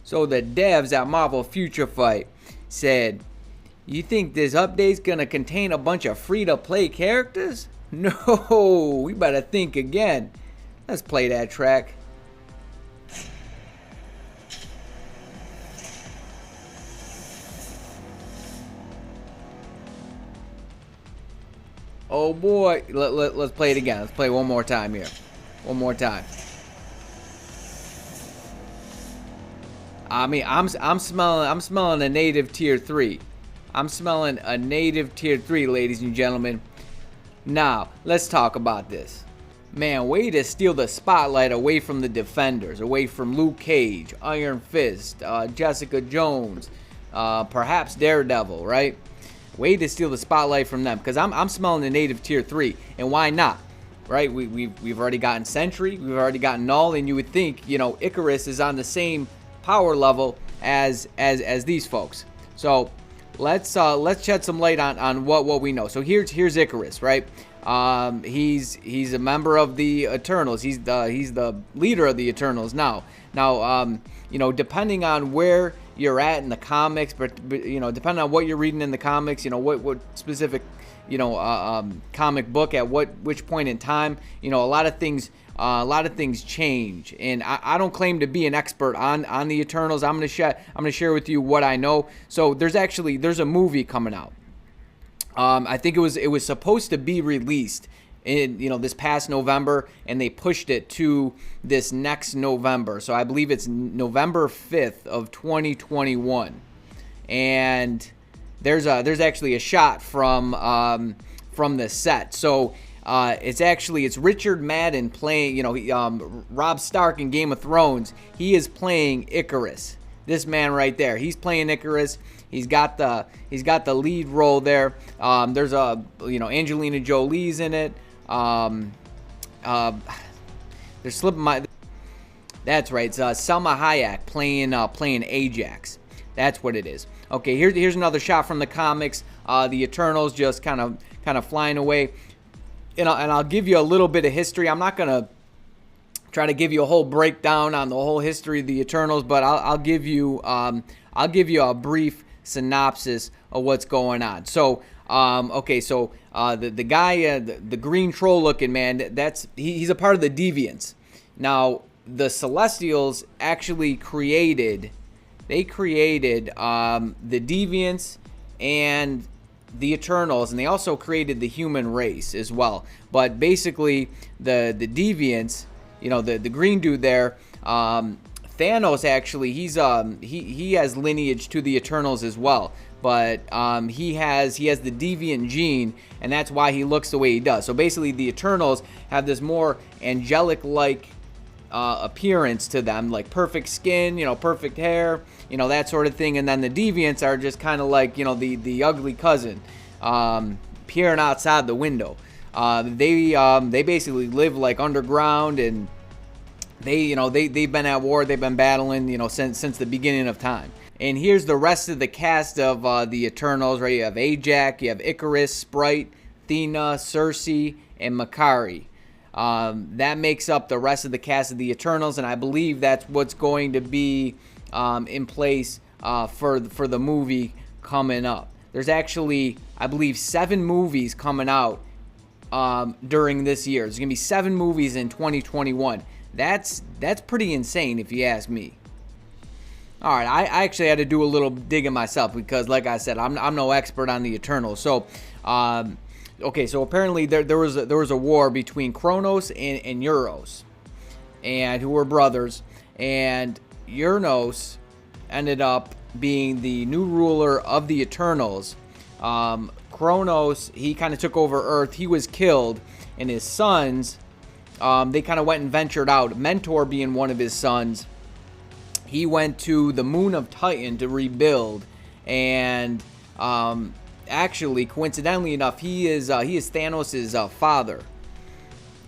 So the devs at Marvel Future Fight said, "You think this update's gonna contain a bunch of free-to-play characters? No, we better think again." Let's play that track. Oh boy, let's play it again. Let's play one more time here. One more time. I mean, I'm smelling a native tier 3. I'm smelling a native tier 3, ladies and gentlemen. Now, let's talk about this. Man, way to steal the spotlight away from the Defenders, away from Luke Cage, Iron Fist, Jessica Jones, perhaps Daredevil, right? Way to steal the spotlight from them, because I'm smelling a native tier 3, and why not? Right? We've already gotten Sentry, we've already gotten Null, and you would think, you know, Ikaris is on the same power level as these folks. So let's shed some light on what we know. So here's Ikaris, right? He's a member of the Eternals. He's the leader of the Eternals now. You know, depending on where you're at in the comics, but you know, depending on what you're reading in the comics, you know, what specific, you know, comic book at which point in time, you know, a lot of things change, and I don't claim to be an expert on the Eternals. I'm gonna share with you what I know. So there's a movie coming out. I think it was supposed to be released in, you know, this past November, and they pushed it to this next November. So I believe it's November 5th of 2021, and there's actually a shot from the set. So it's Richard Madden playing, you know, Robb Stark in Game of Thrones. He is playing Ikaris. This man right there, he's playing Ikaris. He's got the lead role there. There's Angelina Jolie's in it. There's slipping my. That's right. It's Salma Hayek playing Ajax. That's what it is. Okay, here's another shot from the comics. The Eternals just kind of flying away. And I'll give you a little bit of history. I'm not gonna try to give you a whole breakdown on the whole history of the Eternals, but I'll give you a brief synopsis of what's going on. So the guy, the green troll looking man, he's a part of the deviants. Now the Celestials actually created the deviants and the Eternals, and they also created the human race as well. But basically the deviants, you know, the green dude there, Thanos actually, he has lineage to the Eternals as well, but he has the deviant gene, and that's why he looks the way he does. So basically the Eternals have this more angelic like appearance to them, like perfect skin, you know, perfect hair, you know, that sort of thing. And then the deviants are just kind of like, you know, the ugly cousin peering outside the window. They basically live like underground, and they've been at war, they've been battling, you know, since the beginning of time. And here's the rest of the cast of the Eternals, right? You have Ajax, you have Ikaris, Sprite, Thena, Cersei, and Makari. That makes up the rest of the cast of the Eternals, and I believe that's what's going to be in place for the movie coming up. There's actually, I believe, 7 movies coming out during this year. There's going to be 7 movies in 2021. That's pretty insane if you ask me. All right, I actually had to do a little digging myself because, like I said, I'm no expert on the Eternals. So, okay, so apparently there was a war between Kronos and Euros, and who were brothers, and Uranos ended up being the new ruler of the Eternals. Kronos, he kind of took over Earth. He was killed, and his sons, they kind of went and ventured out. Mentor being one of his sons, he went to the moon of Titan to rebuild, and actually, coincidentally enough, he is Thanos' father,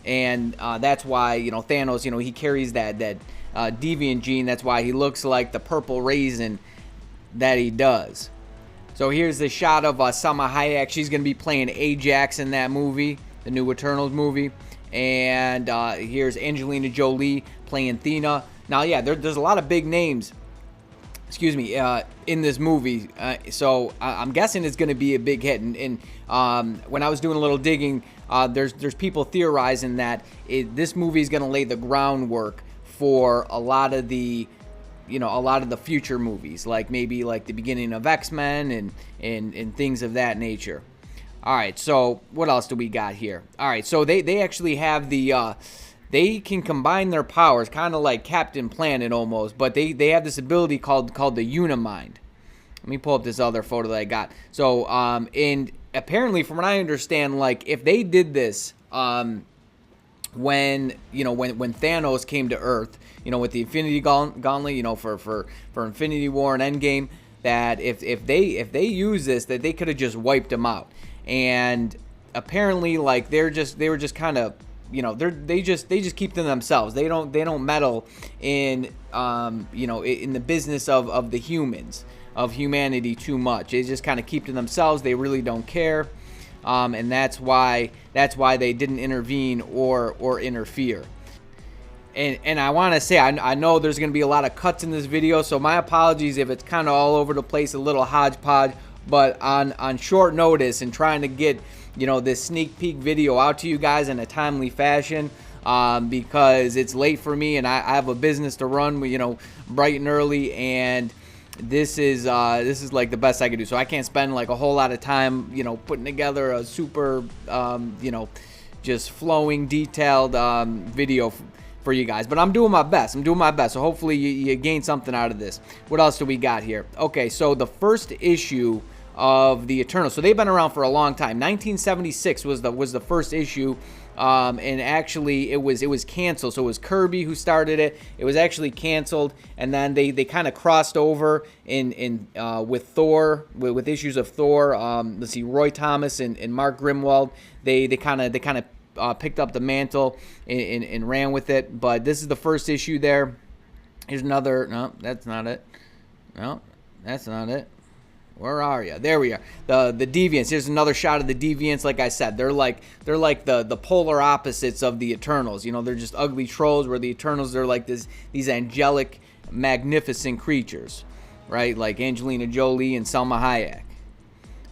and that's why, you know, Thanos, you know, he carries that deviant gene. That's why he looks like the purple raisin that he does. So here's the shot of Salma Hayek. She's going to be playing Ajax in that movie, the new Eternals movie. And here's Angelina Jolie playing Thena. Now, yeah, there's a lot of big names excuse me, in this movie. So I'm guessing it's going to be a big hit. And when I was doing a little digging, there's people theorizing that this movie is going to lay the groundwork for a lot of the future movies, like maybe like the beginning of X-Men and things of that nature. All right, so what else do we got here? All right, so they actually have they can combine their powers, kind of like Captain Planet almost, but they have this ability called the Unimind. Let me pull up this other photo that I got. So, and apparently, from what I understand, like if they did this, when Thanos came to Earth, with the Infinity Gauntlet, for Infinity War and Endgame, that if they use this, that they could have just wiped them out. And apparently, like they were just kind of, they just keep to themselves. They don't meddle in in the business of the humans, of humanity too much. They just kind of keep to themselves. They really don't care. And that's why they didn't intervene or interfere. And I want to say, I know there's going to be a lot of cuts in this video, so my apologies if it's kind of all over the place, a little hodgepodge. But on short notice and trying to get this sneak peek video out to you guys in a timely fashion, because it's late for me and I have a business to run, bright and early, and this is like the best I could do. So I can't spend like a whole lot of time putting together a super just flowing, detailed video for you guys, but I'm doing my best. So hopefully you gain something out of this. What else do we got here? Okay, so the first issue of the Eternals. So they've been around for a long time. 1976 was the first issue, and actually it was canceled. So it was Kirby who started it. It was actually canceled, and then they kind of crossed over in with Thor, with issues of Thor. Let's see, Roy Thomas and Mark Grimwald. They kind of picked up the mantle and ran with it. But this is the first issue there. Here's another. No, that's not it. No, that's not it. Where are you? There we are. The deviants. Here's another shot of the deviants. Like I said, they're like the polar opposites of the Eternals. They're just ugly trolls, where the Eternals, they're like these angelic, magnificent creatures, right? Like Angelina Jolie and Salma Hayek,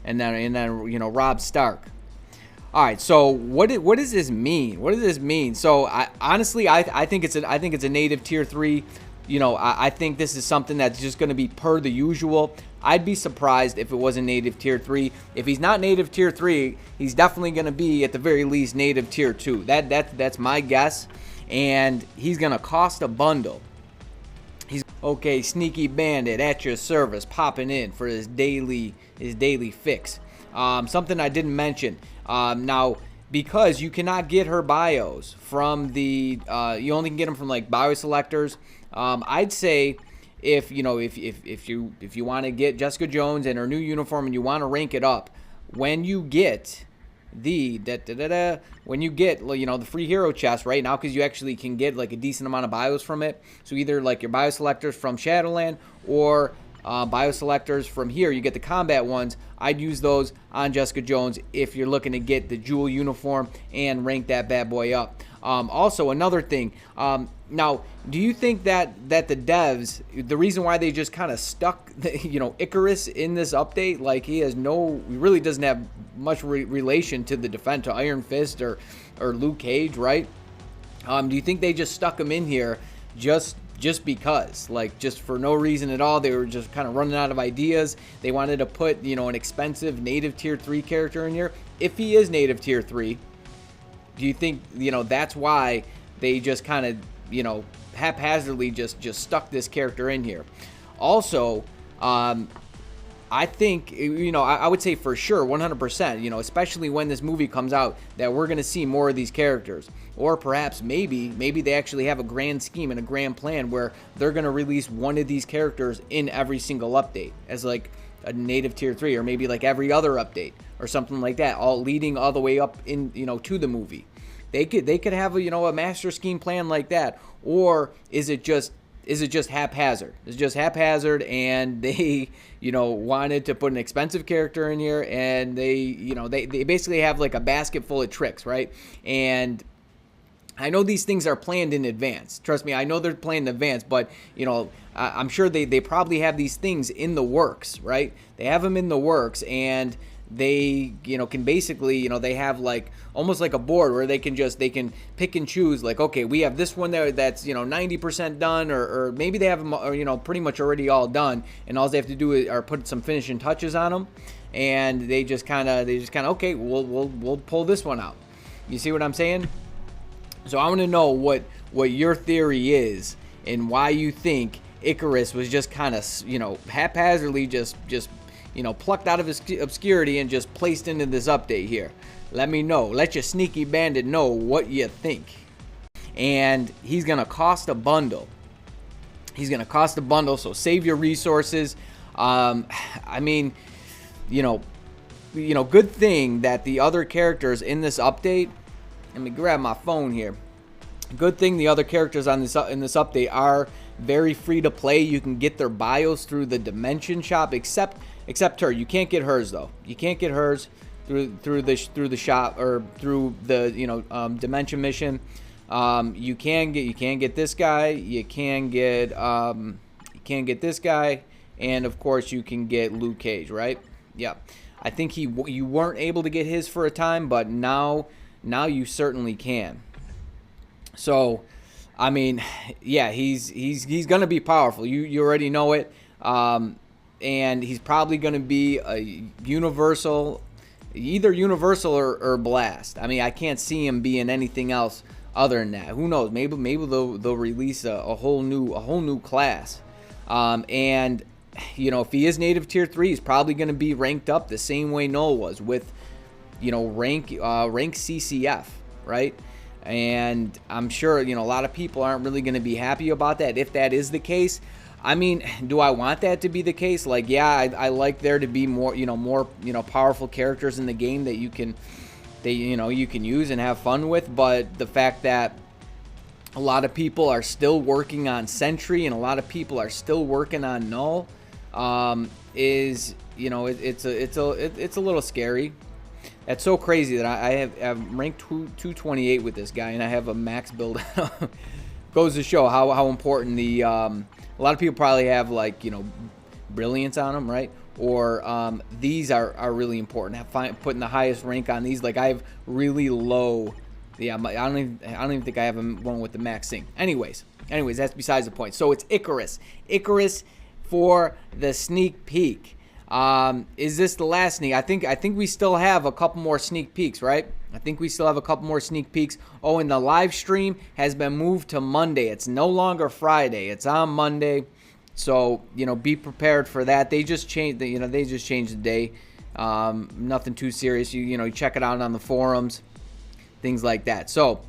and then Rob Stark. All right, so what does this mean? What does this mean? So honestly, I think it's a native tier 3. I think this is something that's just going to be per the usual. I'd be surprised if it wasn't native tier 3. If he's not native tier 3, he's definitely going to be at the very least native tier 2. That's my guess, and he's going to cost a bundle. Okay, Sneaky Bandit at your service, popping in for his daily fix. Something I didn't mention. Now, because you cannot get her bios from the, you only can get them from like bio selectors. I'd say if you want to get Jessica Jones and her new uniform and you want to rank it up, when you get the free hero chest right now, because you actually can get like a decent amount of bios from it. So either like your bio selectors from Shadowland or bio selectors from here, you get the combat ones. I'd use those on Jessica Jones if you're looking to get the jewel uniform and rank that bad boy up. Also, another thing, now, do you think that the devs, the reason why they just kind of stuck Ikaris in this update, like he really doesn't have much relation to the Defender, to Iron Fist or Luke Cage, right? Do you think they just stuck him in here just because, like, just for no reason at all? They were just kind of running out of ideas. They wanted to put an expensive native tier 3 character in here. If he is native tier 3, do you think that's why they just kind of haphazardly just stuck this character in here? Also, I think I would say for sure 100%, especially when this movie comes out, that we're going to see more of these characters. Or perhaps maybe they actually have a grand scheme and a grand plan where they're going to release one of these characters in every single update as like a native tier 3, or maybe like every other update or something like that, all leading all the way up in to the movie. They could have a master scheme plan like that. Or is it just haphazard? It's just haphazard, and they wanted to put an expensive character in here, and they basically have like a basket full of tricks, right? And I know these things are planned in advance. Trust me, I know they're planned in advance, but, you know, I'm sure they probably have these things in the works, right? They have them in the works, and they, you know, can basically, you know, they have like almost like a board where they can pick and choose, like, okay, we have this one there that's, you know, 90% done, or maybe they have them, you know, pretty much already all done, and all they have to do is put some finishing touches on them, and they just kind of okay, we'll pull this one out. You see what I'm saying? So I want to know what your theory is and why you think Ikaris was just kind of, you know, haphazardly just you know, plucked out of his obscurity and just placed into this update here. Let me know. Let your sneaky bandit know what you think. And he's going to cost a bundle. He's going to cost a bundle, so save your resources. I mean, you know, good thing that the other characters in this update, let me grab my phone here. Good thing the other characters in this update are very free to play. You can get their bios through the Dimension shop, except her. You can't get hers though. You can't get hers through the shop or through the, you know, Dimension mission. You can get this guy. You can get this guy, and of course you can get Luke Cage, right? Yeah. I think you weren't able to get his for a time, but now you certainly can. So, I mean, yeah, he's gonna be powerful. You already know it, and he's probably gonna be a universal, either universal or blast. I mean, I can't see him being anything else other than that. Who knows? Maybe they'll release a whole new class, and you know, if he is native tier 3, he's probably gonna be ranked up the same way Noah was, with, you know, rank CCF, right? And I'm sure, you know, a lot of people aren't really going to be happy about that if that is the case. I mean, do I want that to be the case? Like, yeah, I like there to be more powerful characters in the game that you can use and have fun with, but the fact that a lot of people are still working on Sentry and a lot of people are still working on Null is, you know, it's a little scary. That's so crazy that I'm ranked 228 with this guy, and I have a max build. Goes to show how important the a lot of people probably have, like, you know, brilliance on them, right? Or these are really important. Putting the highest rank on these, like I have really low. Yeah, I don't even think I have one with the max sync. Anyways, that's besides the point. So it's Ikaris for the sneak peek. Is this the last sneak? I think we still have a couple more sneak peeks, right? I think we still have a couple more sneak peeks. Oh, and the live stream has been moved to Monday. It's no longer Friday. It's on Monday. So, you know, be prepared for that. They just changed the day. Nothing too serious. You check it out on the forums, things like that. So,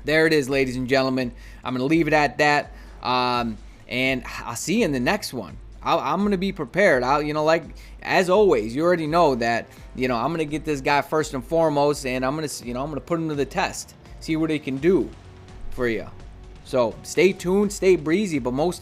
there it is, ladies and gentlemen. I'm going to leave it at that. And I'll see you in the next one. I'm going to be prepared. Like as always, you already know that, I'm going to get this guy first and foremost, and I'm going to put him to the test, see what he can do for you. So stay tuned, stay breezy, but most